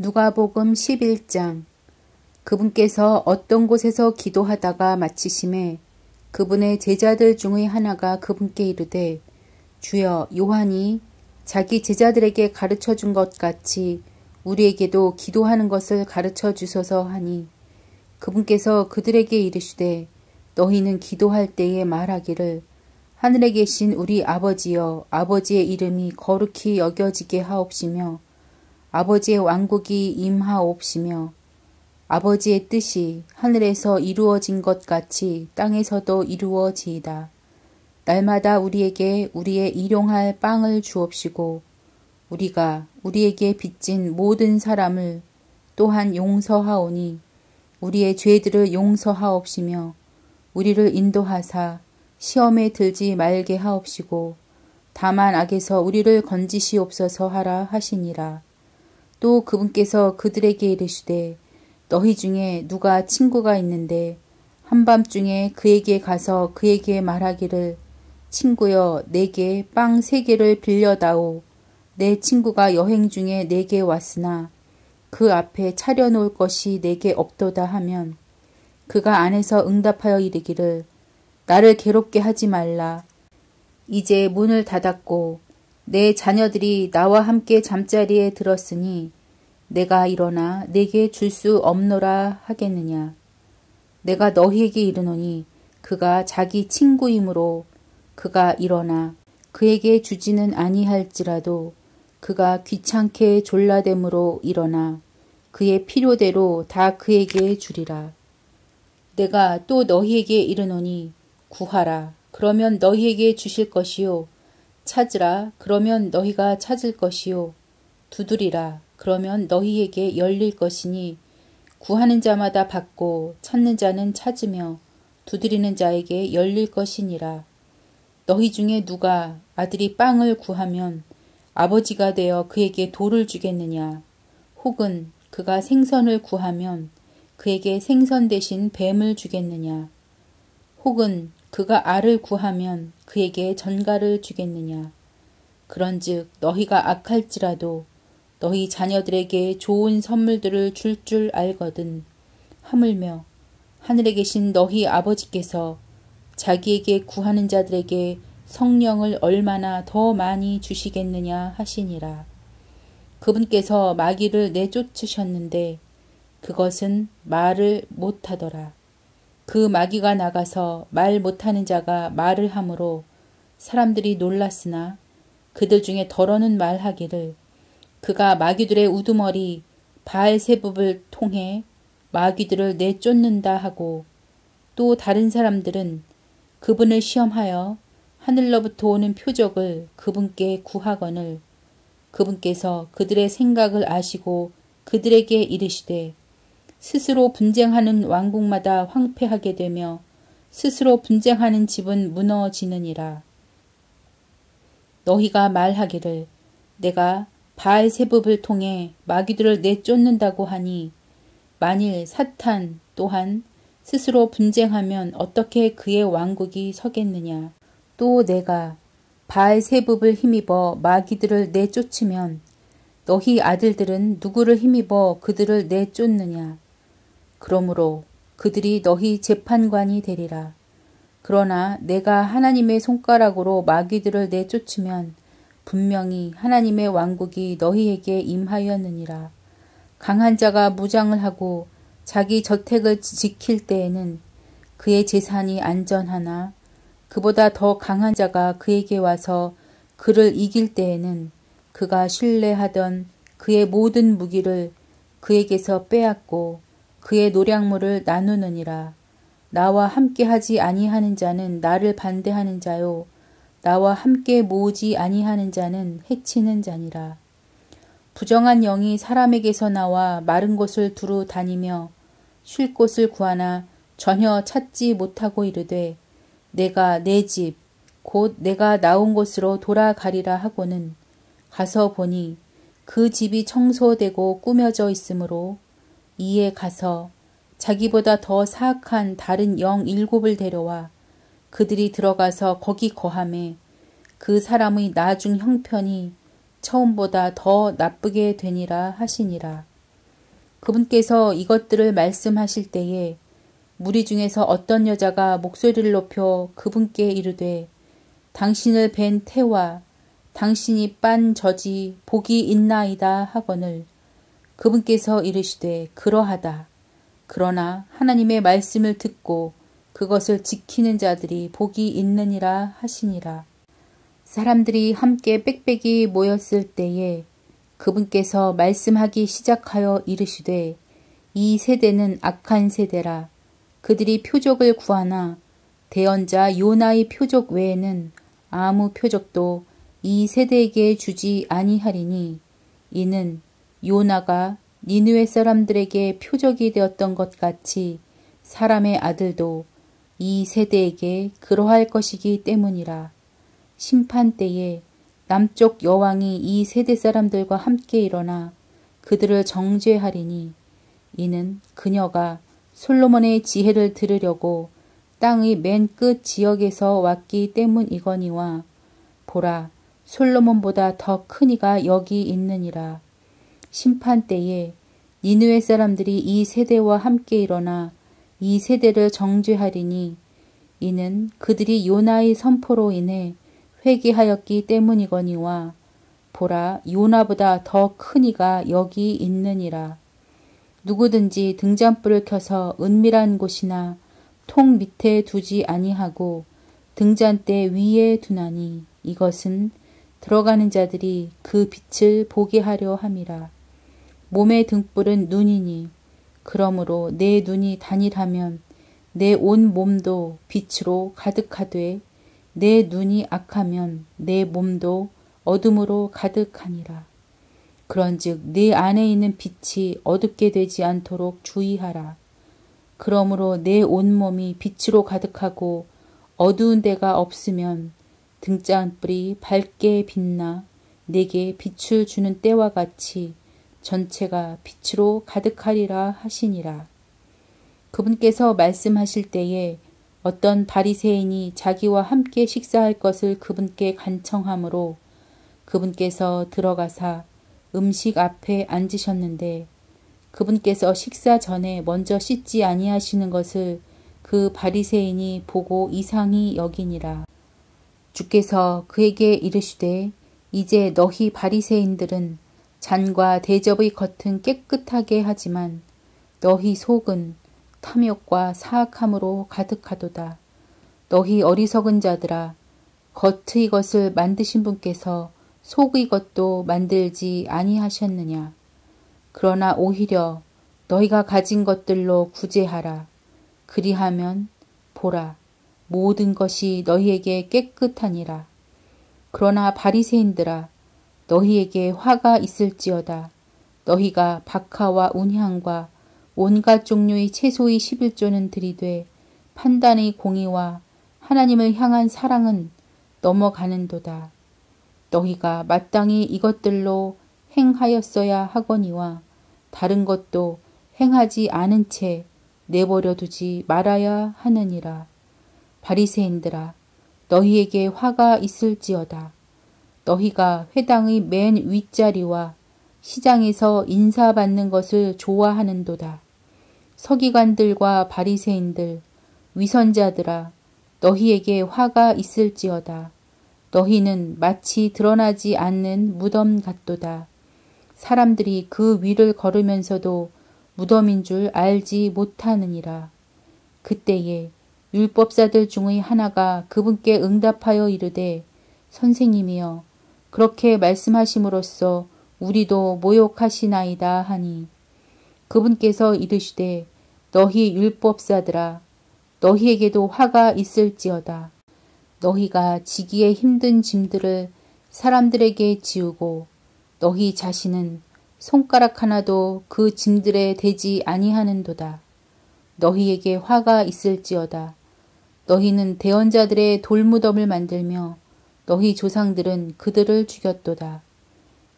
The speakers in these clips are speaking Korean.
누가복음 11장. 그분께서 어떤 곳에서 기도하다가 마치심에 그분의 제자들 중의 하나가 그분께 이르되, 주여, 요한이 자기 제자들에게 가르쳐 준 것 같이 우리에게도 기도하는 것을 가르쳐 주소서 하니, 그분께서 그들에게 이르시되, 너희는 기도할 때에 말하기를, 하늘에 계신 우리 아버지여, 아버지의 이름이 거룩히 여겨지게 하옵시며 아버지의 왕국이 임하옵시며 아버지의 뜻이 하늘에서 이루어진 것 같이 땅에서도 이루어지이다. 날마다 우리에게 우리의 일용할 빵을 주옵시고 우리가 우리에게 빚진 모든 사람을 또한 용서하오니 우리의 죄들을 용서하옵시며 우리를 인도하사 시험에 들지 말게 하옵시고 다만 악에서 우리를 건지시옵소서 하라 하시니라. 또 그분께서 그들에게 이르시되, 너희 중에 누가 친구가 있는데 한밤중에 그에게 가서 그에게 말하기를, 친구여, 내게 빵 3개를 빌려다오. 내 친구가 여행 중에 내게 왔으나 그 앞에 차려놓을 것이 내게 없도다 하면, 그가 안에서 응답하여 이르기를, 나를 괴롭게 하지 말라. 이제 문을 닫았고 내 자녀들이 나와 함께 잠자리에 들었으니 내가 일어나 내게 줄 수 없노라 하겠느냐. 내가 너희에게 이르노니 그가 자기 친구이므로 그가 일어나 그에게 주지는 아니할지라도 그가 귀찮게 졸라됨으로 일어나 그의 필요대로 다 그에게 주리라. 내가 또 너희에게 이르노니 구하라. 그러면 너희에게 주실 것이요. 찾으라. 그러면 너희가 찾을 것이요. 두드리라. 그러면 너희에게 열릴 것이니 구하는 자마다 받고 찾는 자는 찾으며 두드리는 자에게 열릴 것이니라. 너희 중에 누가 아들이 빵을 구하면 아버지가 되어 그에게 돌을 주겠느냐? 혹은 그가 생선을 구하면 그에게 생선 대신 뱀을 주겠느냐? 혹은 그가 알을 구하면 그에게 전갈을 주겠느냐. 그런즉 너희가 악할지라도 너희 자녀들에게 좋은 선물들을 줄 알거든. 하물며 하늘에 계신 너희 아버지께서 자기에게 구하는 자들에게 성령을 얼마나 더 많이 주시겠느냐 하시니라. 그분께서 마귀를 내쫓으셨는데 그것은 말을 못하더라. 그 마귀가 나가서 말 못하는 자가 말을 하므로 사람들이 놀랐으나 그들 중에 더러는 말하기를, 그가 마귀들의 우두머리 바알세붑을 통해 마귀들을 내쫓는다 하고, 또 다른 사람들은 그분을 시험하여 하늘로부터 오는 표적을 그분께 구하거늘, 그분께서 그들의 생각을 아시고 그들에게 이르시되, 스스로 분쟁하는 왕국마다 황폐하게 되며 스스로 분쟁하는 집은 무너지느니라. 너희가 말하기를, 내가 바알세붑을 통해 마귀들을 내쫓는다고 하니, 만일 사탄 또한 스스로 분쟁하면 어떻게 그의 왕국이 서겠느냐. 또 내가 바알세붑을 힘입어 마귀들을 내쫓으면 너희 아들들은 누구를 힘입어 그들을 내쫓느냐. 그러므로 그들이 너희 재판관이 되리라. 그러나 내가 하나님의 손가락으로 마귀들을 내쫓으면 분명히 하나님의 왕국이 너희에게 임하였느니라. 강한 자가 무장을 하고 자기 저택을 지킬 때에는 그의 재산이 안전하나 그보다 더 강한 자가 그에게 와서 그를 이길 때에는 그가 신뢰하던 그의 모든 무기를 그에게서 빼앗고 그의 노량물을 나누느니라. 나와 함께 하지 아니하는 자는 나를 반대하는 자요, 나와 함께 모으지 아니하는 자는 해치는 자니라. 부정한 영이 사람에게서 나와 마른 곳을 두루 다니며 쉴 곳을 구하나 전혀 찾지 못하고 이르되, 내가 내 집, 곧 내가 나온 곳으로 돌아가리라 하고는 가서 보니 그 집이 청소되고 꾸며져 있으므로 이에 가서 자기보다 더 사악한 다른 영 7을 데려와 그들이 들어가서 거기 거하매 그 사람의 나중 형편이 처음보다 더 나쁘게 되니라 하시니라. 그분께서 이것들을 말씀하실 때에 무리 중에서 어떤 여자가 목소리를 높여 그분께 이르되 당신을 뵌 태와 당신이 빤 젖이 복이 있나이다 하거늘 그분께서 이르시되 그러하다. 그러나 하나님의 말씀을 듣고 그것을 지키는 자들이 복이 있느니라 하시니라. 사람들이 함께 빽빽이 모였을 때에 그분께서 말씀하기 시작하여 이르시되 이 세대는 악한 세대라. 그들이 표적을 구하나 대언자 요나의 표적 외에는 아무 표적도 이 세대에게 주지 아니하리니 이는 요나가 니느웨 사람들에게 표적이 되었던 것 같이 사람의 아들도 이 세대에게 그러할 것이기 때문이라. 심판 때에 남쪽 여왕이 이 세대 사람들과 함께 일어나 그들을 정죄하리니 이는 그녀가 솔로몬의 지혜를 들으려고 땅의 맨 끝 지역에서 왔기 때문이거니와 보라 솔로몬보다 더 큰 이가 여기 있느니라. 심판 때에 니느웨 사람들이 이 세대와 함께 일어나 이 세대를 정죄하리니 이는 그들이 요나의 선포로 인해 회개하였기 때문이거니와 보라 요나보다 더 큰 이가 여기 있느니라. 누구든지 등잔불을 켜서 은밀한 곳이나 통 밑에 두지 아니하고 등잔대 위에 두나니 이것은 들어가는 자들이 그 빛을 보게 하려 함이라. 몸의 등불은 눈이니 그러므로 내 눈이 단일하면 내 온 몸도 빛으로 가득하되 내 눈이 악하면 내 몸도 어둠으로 가득하니라. 그런즉 내 안에 있는 빛이 어둡게 되지 않도록 주의하라. 그러므로 내 온몸이 빛으로 가득하고 어두운 데가 없으면 등잔불이 밝게 빛나 내게 빛을 주는 때와 같이 전체가 빛으로 가득하리라 하시니라. 그분께서 말씀하실 때에 어떤 바리새인이 자기와 함께 식사할 것을 그분께 간청하므로 그분께서 들어가사 음식 앞에 앉으셨는데 그분께서 식사 전에 먼저 씻지 아니하시는 것을 그 바리새인이 보고 이상히 여기니라. 주께서 그에게 이르시되 이제 너희 바리새인들은 잔과 대접의 겉은 깨끗하게 하지만 너희 속은 탐욕과 사악함으로 가득하도다. 너희 어리석은 자들아 겉의 것을 만드신 분께서 속의 것도 만들지 아니하셨느냐. 그러나 오히려 너희가 가진 것들로 구제하라. 그리하면 보라 모든 것이 너희에게 깨끗하니라. 그러나 바리새인들아 너희에게 화가 있을지어다. 너희가 박하와 운향과 온갖 종류의 채소의 11조는 들이되 판단의 공의와 하나님을 향한 사랑은 넘어가는도다. 너희가 마땅히 이것들로 행하였어야 하거니와 다른 것도 행하지 않은 채 내버려 두지 말아야 하느니라. 바리새인들아 너희에게 화가 있을지어다. 너희가 회당의 맨 윗자리와 시장에서 인사받는 것을 좋아하는도다. 서기관들과 바리새인들 위선자들아 너희에게 화가 있을지어다. 너희는 마치 드러나지 않는 무덤 같도다. 사람들이 그 위를 걸으면서도 무덤인 줄 알지 못하느니라. 그때에 율법사들 중의 하나가 그분께 응답하여 이르되 선생님이여 그렇게 말씀하심으로써 우리도 모욕하시나이다 하니 그분께서 이르시되 너희 율법사들아 너희에게도 화가 있을지어다. 너희가 지기에 힘든 짐들을 사람들에게 지우고 너희 자신은 손가락 하나도 그 짐들에 대지 아니하는도다. 너희에게 화가 있을지어다. 너희는 대언자들의 돌무덤을 만들며 너희 조상들은 그들을 죽였도다.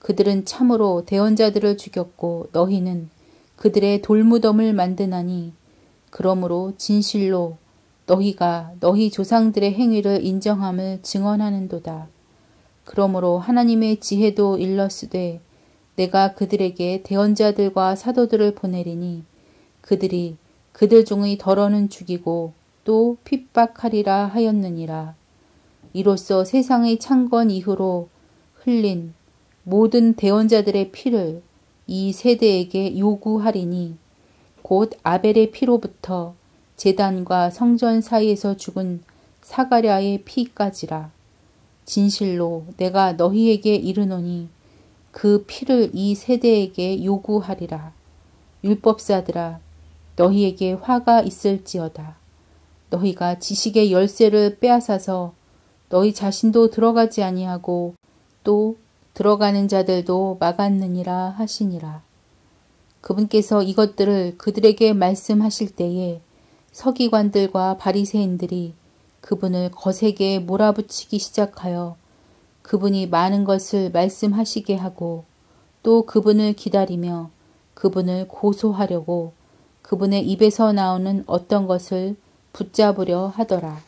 그들은 참으로 대언자들을 죽였고 너희는 그들의 돌무덤을 만드나니 그러므로 진실로 너희가 너희 조상들의 행위를 인정함을 증언하는도다. 그러므로 하나님의 지혜도 일렀으되 내가 그들에게 대언자들과 사도들을 보내리니 그들이 그들 중의 더러는 죽이고 또 핍박하리라 하였느니라. 이로써 세상의 창건 이후로 흘린 모든 대언자들의 피를 이 세대에게 요구하리니 곧 아벨의 피로부터 제단과 성전 사이에서 죽은 사가랴의 피까지라. 진실로 내가 너희에게 이르노니 그 피를 이 세대에게 요구하리라. 율법사들아, 너희에게 화가 있을지어다. 너희가 지식의 열쇠를 빼앗아서 너희 자신도 들어가지 아니하고 또 들어가는 자들도 막았느니라 하시니라. 그분께서 이것들을 그들에게 말씀하실 때에 서기관들과 바리새인들이 그분을 거세게 몰아붙이기 시작하여 그분이 많은 것을 말씀하시게 하고 또 그분을 기다리며 그분을 고소하려고 그분의 입에서 나오는 어떤 것을 붙잡으려 하더라.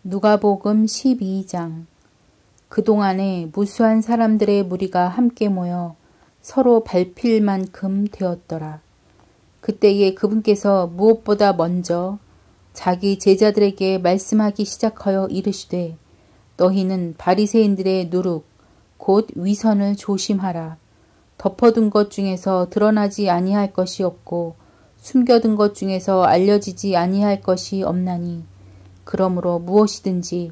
누가복음 12장. 그동안에 무수한 사람들의 무리가 함께 모여 서로 밟힐 만큼 되었더라. 그때에 그분께서 무엇보다 먼저 자기 제자들에게 말씀하기 시작하여 이르시되 너희는 바리새인들의 누룩 곧 위선을 조심하라. 덮어둔 것 중에서 드러나지 아니할 것이 없고 숨겨둔 것 중에서 알려지지 아니할 것이 없나니 그러므로 무엇이든지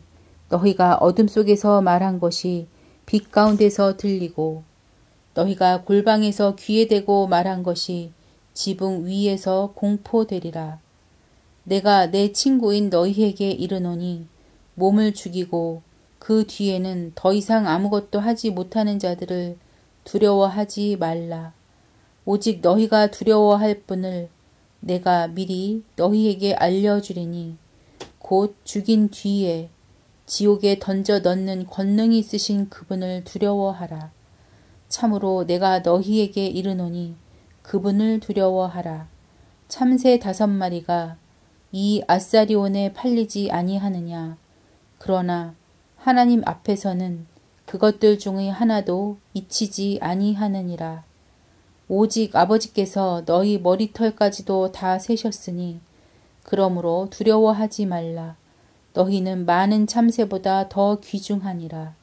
너희가 어둠 속에서 말한 것이 빛 가운데서 들리고 너희가 골방에서 귀에 대고 말한 것이 지붕 위에서 공포되리라. 내가 내 친구인 너희에게 이르노니 몸을 죽이고 그 뒤에는 더 이상 아무것도 하지 못하는 자들을 두려워하지 말라. 오직 너희가 두려워할 분을 내가 미리 너희에게 알려주리니 곧 죽인 뒤에 지옥에 던져 넣는 권능이 있으신 그분을 두려워하라. 참으로 내가 너희에게 이르노니 그분을 두려워하라. 참새 5마리가 이 아사리온에 팔리지 아니하느냐. 그러나 하나님 앞에서는 그것들 중의 하나도 잊히지 아니하느니라. 오직 아버지께서 너희 머리털까지도 다 세셨으니 그러므로 두려워하지 말라. 너희는 많은 참새보다 더 귀중하니라.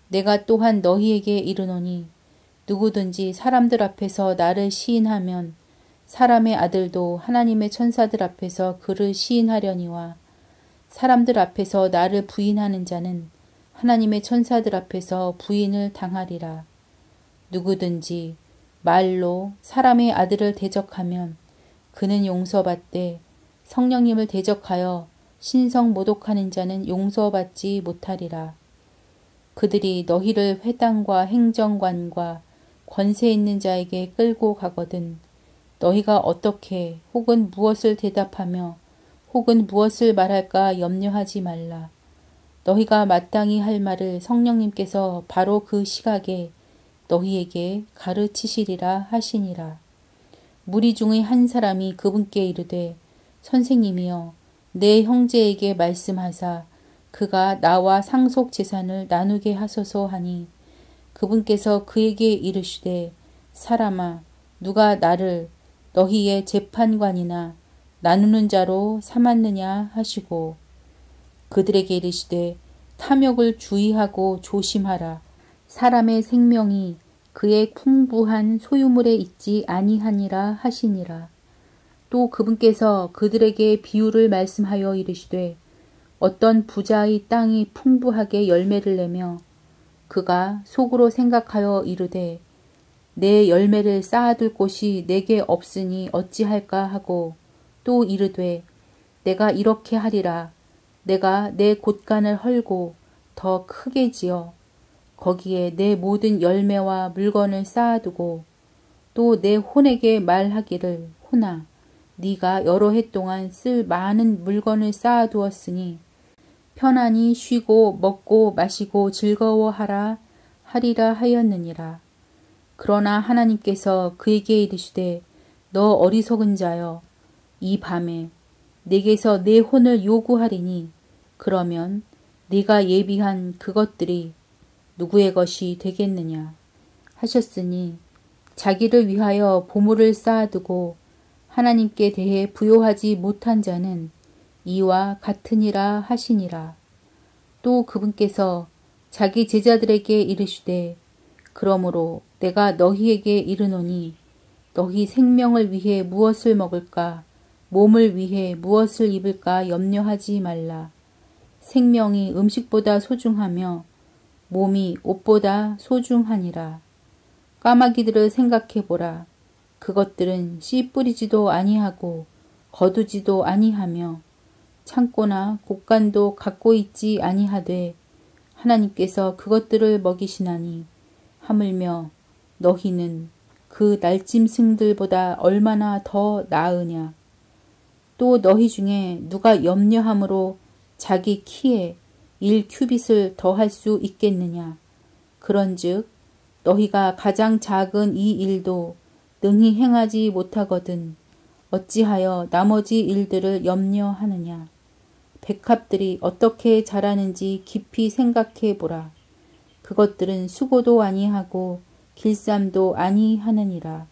내가 또한 너희에게 이르노니 누구든지 사람들 앞에서 나를 시인하면 사람의 아들도 하나님의 천사들 앞에서 그를 시인하려니와 사람들 앞에서 나를 부인하는 자는 하나님의 천사들 앞에서 부인을 당하리라. 누구든지 말로 사람의 아들을 대적하면 그는 용서받되 성령님을 대적하여 신성 모독하는 자는 용서받지 못하리라. 그들이 너희를 회당과 행정관과 권세 있는 자에게 끌고 가거든 너희가 어떻게 혹은 무엇을 대답하며 혹은 무엇을 말할까 염려하지 말라. 너희가 마땅히 할 말을 성령님께서 바로 그 시각에 너희에게 가르치시리라 하시니라. 무리 중의 한 사람이 그분께 이르되 선생님이여 내 형제에게 말씀하사 그가 나와 상속 재산을 나누게 하소서 하니 그분께서 그에게 이르시되 사람아 누가 나를 너희의 재판관이나 나누는 자로 삼았느냐 하시고 그들에게 이르시되 탐욕을 주의하고 조심하라. 사람의 생명이 그의 풍부한 소유물에 있지 아니하니라 하시니라. 또 그분께서 그들에게 비유를 말씀하여 이르시되 어떤 부자의 땅이 풍부하게 열매를 내며 그가 속으로 생각하여 이르되 내 열매를 쌓아둘 곳이 내게 없으니 어찌할까 하고 또 이르되 내가 이렇게 하리라. 내가 내 곳간을 헐고 더 크게 지어 거기에 내 모든 열매와 물건을 쌓아두고 또 내 혼에게 말하기를 혼아 네가 여러 해 동안 쓸 많은 물건을 쌓아두었으니 편안히 쉬고 먹고 마시고 즐거워하라 하리라 하였느니라. 그러나 하나님께서 그에게 이르시되 너 어리석은 자여 이 밤에 내게서 내 혼을 요구하리니 그러면 네가 예비한 그것들이 누구의 것이 되겠느냐. 하셨으니 자기를 위하여 보물을 쌓아두고 하나님께 대해 부요하지 못한 자는 이와 같으니라 하시니라. 또 그분께서 자기 제자들에게 이르시되 그러므로 내가 너희에게 이르노니 너희 생명을 위해 무엇을 먹을까 몸을 위해 무엇을 입을까 염려하지 말라. 생명이 음식보다 소중하며 몸이 옷보다 소중하니라. 까마귀들을 생각해보라. 그것들은 씨 뿌리지도 아니하고 거두지도 아니하며 창고나 곡간도 갖고 있지 아니하되 하나님께서 그것들을 먹이시나니 하물며 너희는 그 날짐승들보다 얼마나 더 나으냐. 또 너희 중에 누가 염려함으로 자기 키에 1큐빗을 더할 수 있겠느냐. 그런즉 너희가 가장 작은 이 일도 능히 행하지 못하거든 어찌하여 나머지 일들을 염려하느냐. 백합들이 어떻게 자라는지 깊이 생각해 보라. 그것들은 수고도 아니하고 길쌈도 아니하느니라.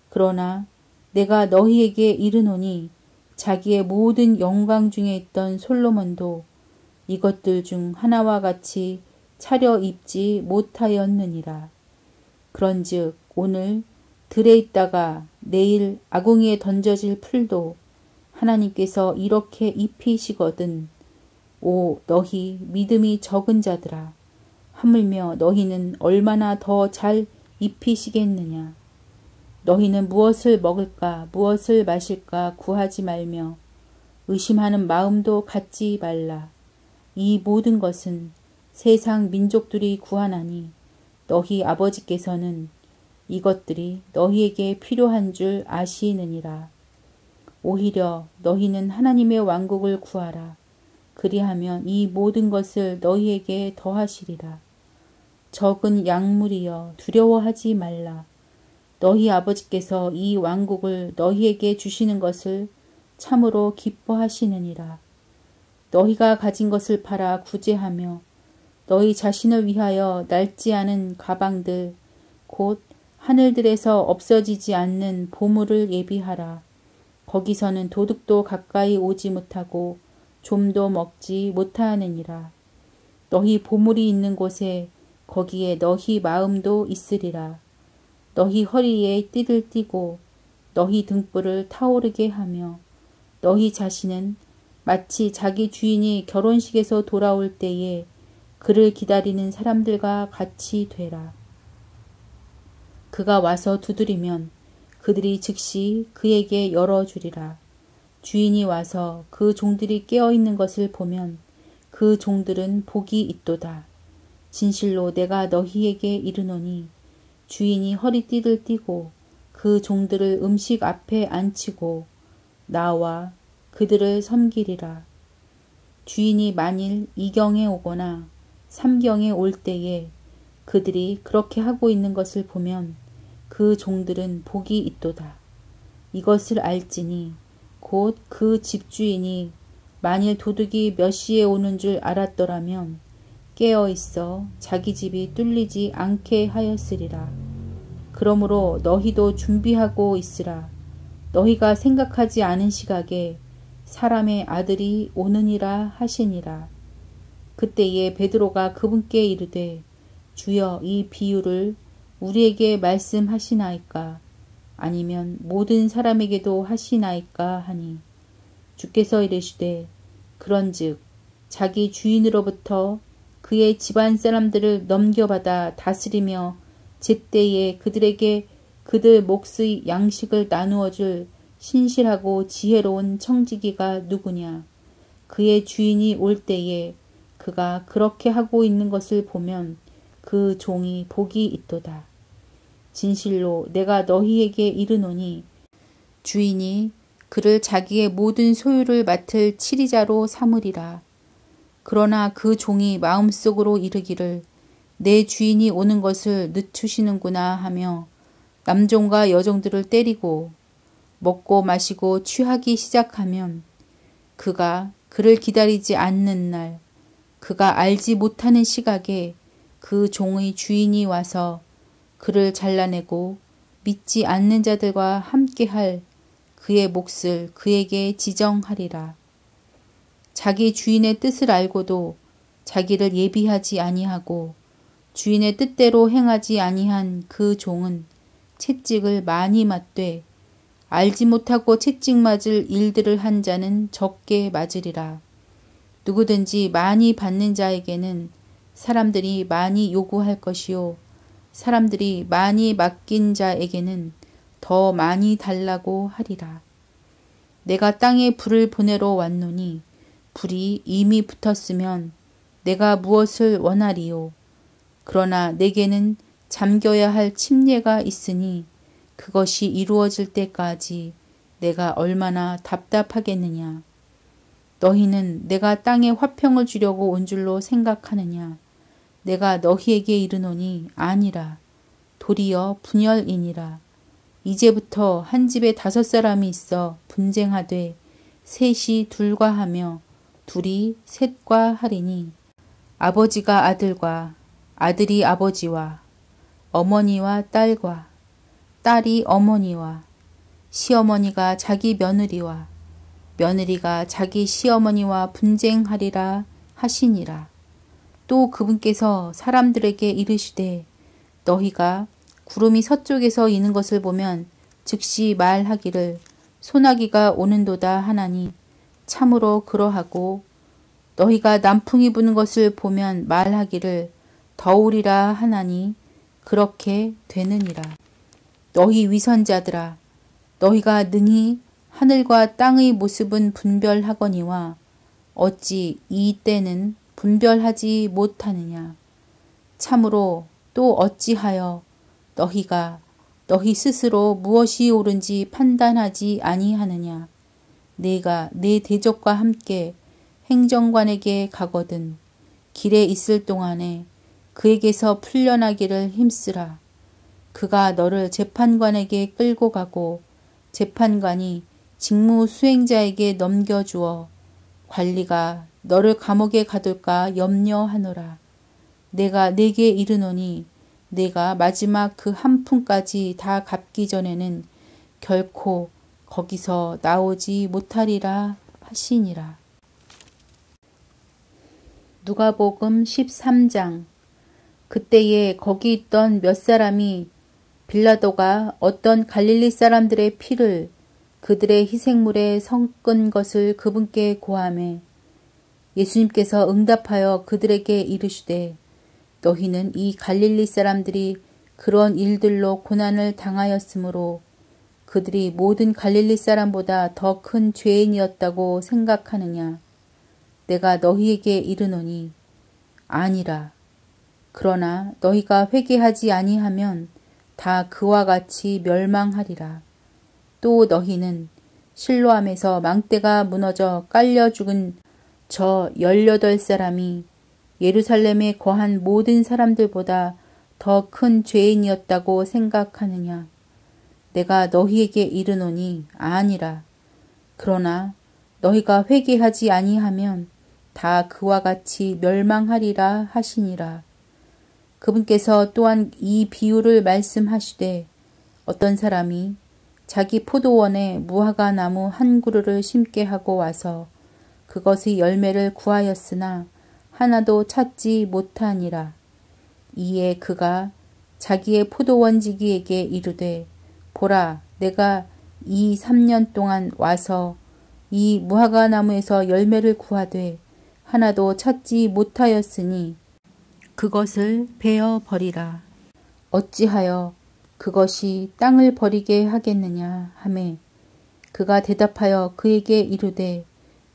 그러나 내가 너희에게 이르노니 자기의 모든 영광 중에 있던 솔로몬도 이것들 중 하나와 같이 차려입지 못하였느니라. 그런즉 오늘 들에 있다가 내일 아궁이에 던져질 풀도 하나님께서 이렇게 입히시거든. 오 너희 믿음이 적은 자들아, 하물며 너희는 얼마나 더 잘 입히시겠느냐. 너희는 무엇을 먹을까 무엇을 마실까 구하지 말며 의심하는 마음도 갖지 말라. 이 모든 것은 세상 민족들이 구하나니 너희 아버지께서는 이것들이 너희에게 필요한 줄 아시느니라. 오히려 너희는 하나님의 왕국을 구하라. 그리하면 이 모든 것을 너희에게 더하시리라. 적은 약물이여 두려워하지 말라. 너희 아버지께서 이 왕국을 너희에게 주시는 것을 참으로 기뻐하시느니라. 너희가 가진 것을 팔아 구제하며 너희 자신을 위하여 낡지 않은 가방들 곧 하늘들에서 없어지지 않는 보물을 예비하라. 거기서는 도둑도 가까이 오지 못하고 좀도 먹지 못하느니라. 너희 보물이 있는 곳에 거기에 너희 마음도 있으리라. 너희 허리에 띠를 띠고 너희 등불을 타오르게 하며 너희 자신은 마치 자기 주인이 결혼식에서 돌아올 때에 그를 기다리는 사람들과 같이 되라. 그가 와서 두드리면 그들이 즉시 그에게 열어주리라. 주인이 와서 그 종들이 깨어있는 것을 보면 그 종들은 복이 있도다. 진실로 내가 너희에게 이르노니 주인이 허리띠를 띠고 그 종들을 음식 앞에 앉히고 나와 그들을 섬기리라. 주인이 만일 2경에 오거나 3경에 올 때에 그들이 그렇게 하고 있는 것을 보면 그 종들은 복이 있도다. 이것을 알지니 곧 그 집주인이 만일 도둑이 몇 시에 오는 줄 알았더라면 깨어있어 자기 집이 뚫리지 않게 하였으리라. 그러므로 너희도 준비하고 있으라. 너희가 생각하지 않은 시각에 사람의 아들이 오느니라 하시니라. 그때에 베드로가 그분께 이르되 주여 이 비유를 우리에게 말씀하시나이까 아니면 모든 사람에게도 하시나이까 하니 주께서 이르시되 그런즉 자기 주인으로부터 그의 집안 사람들을 넘겨받아 다스리며 제때에 그들에게 그들 몫의 양식을 나누어 줄 신실하고 지혜로운 청지기가 누구냐. 그의 주인이 올 때에 그가 그렇게 하고 있는 것을 보면 그 종이 복이 있도다. 진실로 내가 너희에게 이르노니 주인이 그를 자기의 모든 소유를 맡을 치리자로 삼으리라. 그러나 그 종이 마음속으로 이르기를 내 주인이 오는 것을 늦추시는구나 하며 남종과 여종들을 때리고 먹고 마시고 취하기 시작하면 그가 그를 기다리지 않는 날 그가 알지 못하는 시각에 그 종의 주인이 와서 그를 잘라내고 믿지 않는 자들과 함께할 그의 몫을 그에게 지정하리라. 자기 주인의 뜻을 알고도 자기를 예비하지 아니하고 주인의 뜻대로 행하지 아니한 그 종은 채찍을 많이 맞되 알지 못하고 채찍 맞을 일들을 한 자는 적게 맞으리라. 누구든지 많이 받는 자에게는 사람들이 많이 요구할 것이요 사람들이 많이 맡긴 자에게는 더 많이 달라고 하리라. 내가 땅에 불을 보내러 왔노니 불이 이미 붙었으면 내가 무엇을 원하리요. 그러나 내게는 잠겨야 할 침례가 있으니 그것이 이루어질 때까지 내가 얼마나 답답하겠느냐. 너희는 내가 땅에 화평을 주려고 온 줄로 생각하느냐. 내가 너희에게 이르노니 아니라 도리어 분열이니라. 이제부터 한 집에 5사람이 있어 분쟁하되 셋이 둘과 하며 둘이 셋과 하리니 아버지가 아들과 아들이 아버지와 어머니와 딸과 딸이 어머니와 시어머니가 자기 며느리와 며느리가 자기 시어머니와 분쟁하리라 하시니라. 또 그분께서 사람들에게 이르시되 너희가 구름이 서쪽에서 이는 것을 보면 즉시 말하기를 소나기가 오는도다 하나니 참으로 그러하고 너희가 남풍이 부는 것을 보면 말하기를 더우리라 하나니 그렇게 되느니라. 너희 위선자들아 너희가 능히 하늘과 땅의 모습은 분별하거니와 어찌 이 때는 분별하지 못하느냐. 참으로 또 어찌하여 너희가 너희 스스로 무엇이 옳은지 판단하지 아니하느냐. 내가 내 대적과 함께 행정관에게 가거든 길에 있을 동안에 그에게서 풀려나기를 힘쓰라. 그가 너를 재판관에게 끌고 가고 재판관이 직무 수행자에게 넘겨주어 관리가 너를 감옥에 가둘까 염려하노라. 내가 네게 이르노니 내가 마지막 그 한 푼까지 다 갚기 전에는 결코 거기서 나오지 못하리라 하시니라. 누가복음 13장. 그때에 거기 있던 몇 사람이 빌라도가 어떤 갈릴리 사람들의 피를 그들의 희생물에 섞은 것을 그분께 고하매 예수님께서 응답하여 그들에게 이르시되 너희는 이 갈릴리 사람들이 그런 일들로 고난을 당하였으므로 그들이 모든 갈릴리 사람보다 더 큰 죄인이었다고 생각하느냐. 내가 너희에게 이르노니 아니라. 그러나 너희가 회개하지 아니하면 다 그와 같이 멸망하리라. 또 너희는 실로암에서 망대가 무너져 깔려 죽은 저 18사람이 예루살렘에 거한 모든 사람들보다 더 큰 죄인이었다고 생각하느냐. 내가 너희에게 이르노니 아니라. 그러나 너희가 회개하지 아니하면 다 그와 같이 멸망하리라 하시니라. 그분께서 또한 이 비유를 말씀하시되 어떤 사람이 자기 포도원에 무화과 나무 한 그루를 심게 하고 와서 그것의 열매를 구하였으나 하나도 찾지 못하니라. 이에 그가 자기의 포도원지기에게 이르되 보라 내가 이 3년 동안 와서 이 무화과 나무에서 열매를 구하되 하나도 찾지 못하였으니 그것을 베어 버리라. 어찌하여 그것이 땅을 버리게 하겠느냐 하매 그가 대답하여 그에게 이르되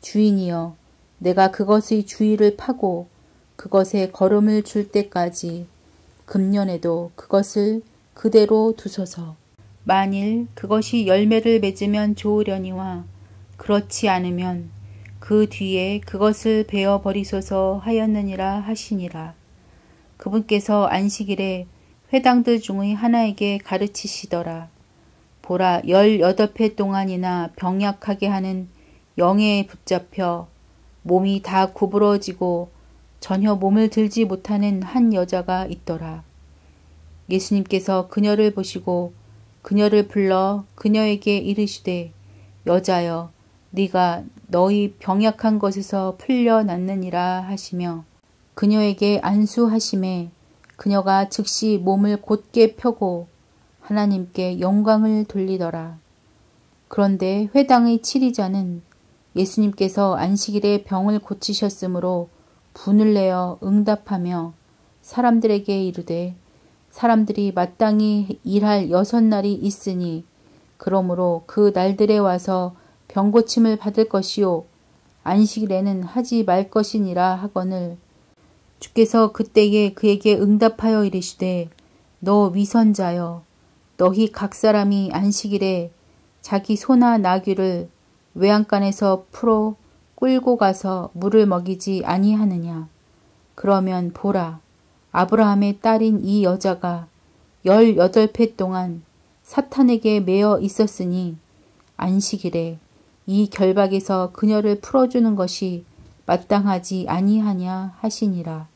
주인이여 내가 그것의 주위를 파고 그것에 거름을 줄 때까지 금년에도 그것을 그대로 두소서. 만일 그것이 열매를 맺으면 좋으려니와 그렇지 않으면 그 뒤에 그것을 베어 버리소서 하였느니라 하시니라. 그분께서 안식일에 회당들 중의 하나에게 가르치시더라. 보라 18해 동안이나 병약하게 하는 영에 붙잡혀 몸이 다 구부러지고 전혀 몸을 들지 못하는 한 여자가 있더라. 예수님께서 그녀를 보시고 그녀를 불러 그녀에게 이르시되 여자여 네가 너희 병약한 것에서 풀려났느니라 하시며 그녀에게 안수하심에 그녀가 즉시 몸을 곧게 펴고 하나님께 영광을 돌리더라. 그런데 회당의 치리자는 예수님께서 안식일에 병을 고치셨으므로 분을 내어 응답하며 사람들에게 이르되 사람들이 마땅히 일할 6날이 있으니 그러므로 그 날들에 와서 병고침을 받을 것이요 안식일에는 하지 말 것이니라 하거늘 주께서 그때에 그에게 응답하여 이르시되 너 위선자여 너희 각 사람이 안식일에 자기 소나 나귀를 외양간에서 풀어 끌고 가서 물을 먹이지 아니하느냐. 그러면 보라 아브라함의 딸인 이 여자가 18회 동안 사탄에게 매어 있었으니 안식일에 이 결박에서 그녀를 풀어주는 것이 마땅하지 아니하냐 하시니라.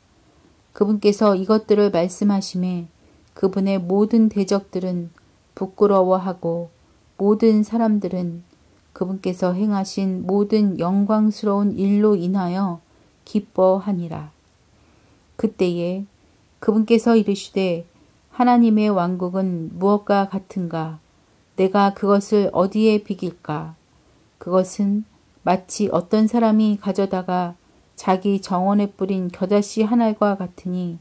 그분께서 이것들을 말씀하심에 그분의 모든 대적들은 부끄러워하고 모든 사람들은 그분께서 행하신 모든 영광스러운 일로 인하여 기뻐하니라. 그때에 그분께서 이르시되 하나님의 왕국은 무엇과 같은가? 내가 그것을 어디에 비길까? 그것은 마치 어떤 사람이 가져다가 자기 정원에 뿌린 겨자씨 한 알과 같으니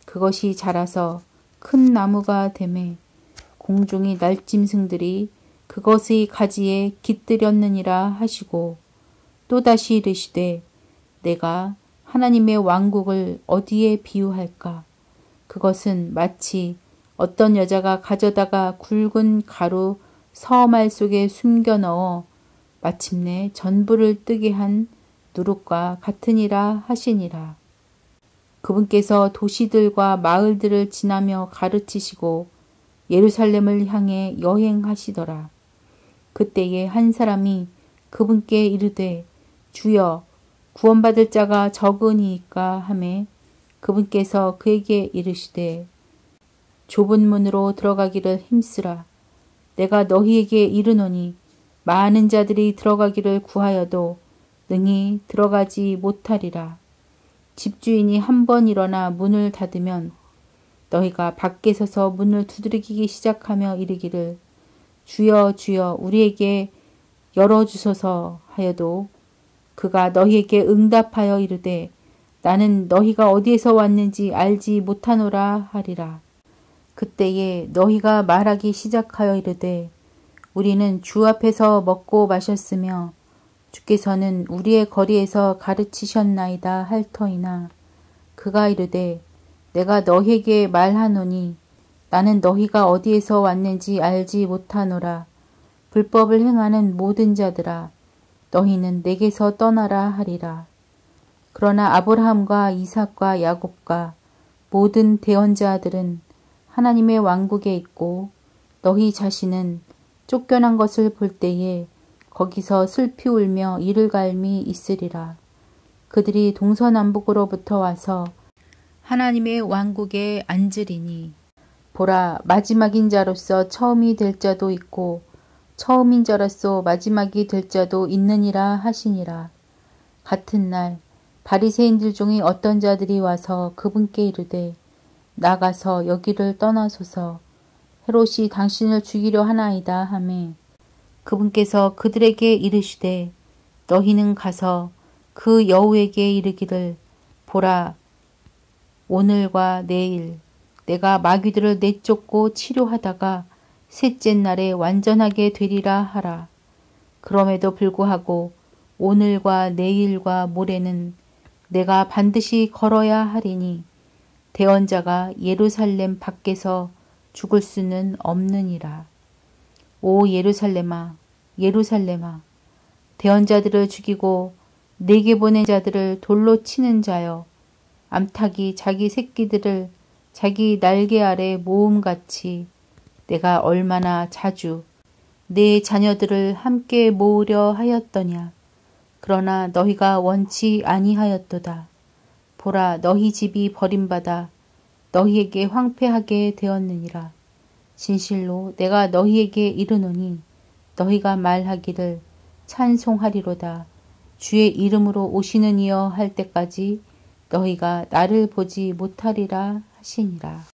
그것이 자라서 큰 나무가 되매 공중의 날짐승들이 그것의 가지에 깃들였느니라 하시고 또다시 이르시되 내가 하나님의 왕국을 어디에 비유할까? 그것은 마치 어떤 여자가 가져다가 굵은 가루 서말 속에 숨겨 넣어 마침내 전부를 뜨게 한 누룩과 같으니라 하시니라. 그분께서 도시들과 마을들을 지나며 가르치시고 예루살렘을 향해 여행하시더라. 그때에 한 사람이 그분께 이르되 주여 구원받을 자가 적으니이까 하매 그분께서 그에게 이르시되 좁은 문으로 들어가기를 힘쓰라. 내가 너희에게 이르노니 많은 자들이 들어가기를 구하여도 능히 들어가지 못하리라. 집주인이 한 번 일어나 문을 닫으면 너희가 밖에 서서 문을 두드리기 시작하며 이르기를 주여 주여 우리에게 열어주소서 하여도 그가 너희에게 응답하여 이르되 나는 너희가 어디에서 왔는지 알지 못하노라 하리라. 그때에 너희가 말하기 시작하여 이르되 우리는 주 앞에서 먹고 마셨으며 주께서는 우리의 거리에서 가르치셨나이다 할 터이나 그가 이르되 내가 너희에게 말하노니 나는 너희가 어디에서 왔는지 알지 못하노라. 불법을 행하는 모든 자들아 너희는 내게서 떠나라 하리라. 그러나 아브라함과 이삭과 야곱과 모든 대언자들은 하나님의 왕국에 있고 너희 자신은 쫓겨난 것을 볼 때에 거기서 슬피 울며 이를 갈미 있으리라. 그들이 동서남북으로부터 와서 하나님의 왕국에 앉으리니 보라 마지막인 자로서 처음이 될 자도 있고 처음인 자로서 마지막이 될 자도 있느니라 하시니라. 같은 날 바리새인들 중에 어떤 자들이 와서 그분께 이르되 나가서 여기를 떠나소서 헤롯이 당신을 죽이려 하나이다 하매 그분께서 그들에게 이르시되 너희는 가서 그 여우에게 이르기를 보라 오늘과 내일 내가 마귀들을 내쫓고 치료하다가 셋째 날에 완전하게 되리라 하라. 그럼에도 불구하고 오늘과 내일과 모레는 내가 반드시 걸어야 하리니 대언자가 예루살렘 밖에서 죽을 수는 없느니라. 오 예루살렘아 예루살렘아 대언자들을 죽이고 내게 보낸 자들을 돌로 치는 자여 암탉이 자기 새끼들을 자기 날개 아래 모음같이 내가 얼마나 자주 내 자녀들을 함께 모으려 하였더냐. 그러나 너희가 원치 아니하였도다. 보라 너희 집이 버림받아 너희에게 황폐하게 되었느니라. 진실로 내가 너희에게 이르노니 너희가 말하기를 찬송하리로다. 주의 이름으로 오시는 이여 할 때까지 너희가 나를 보지 못하리라 하시니라.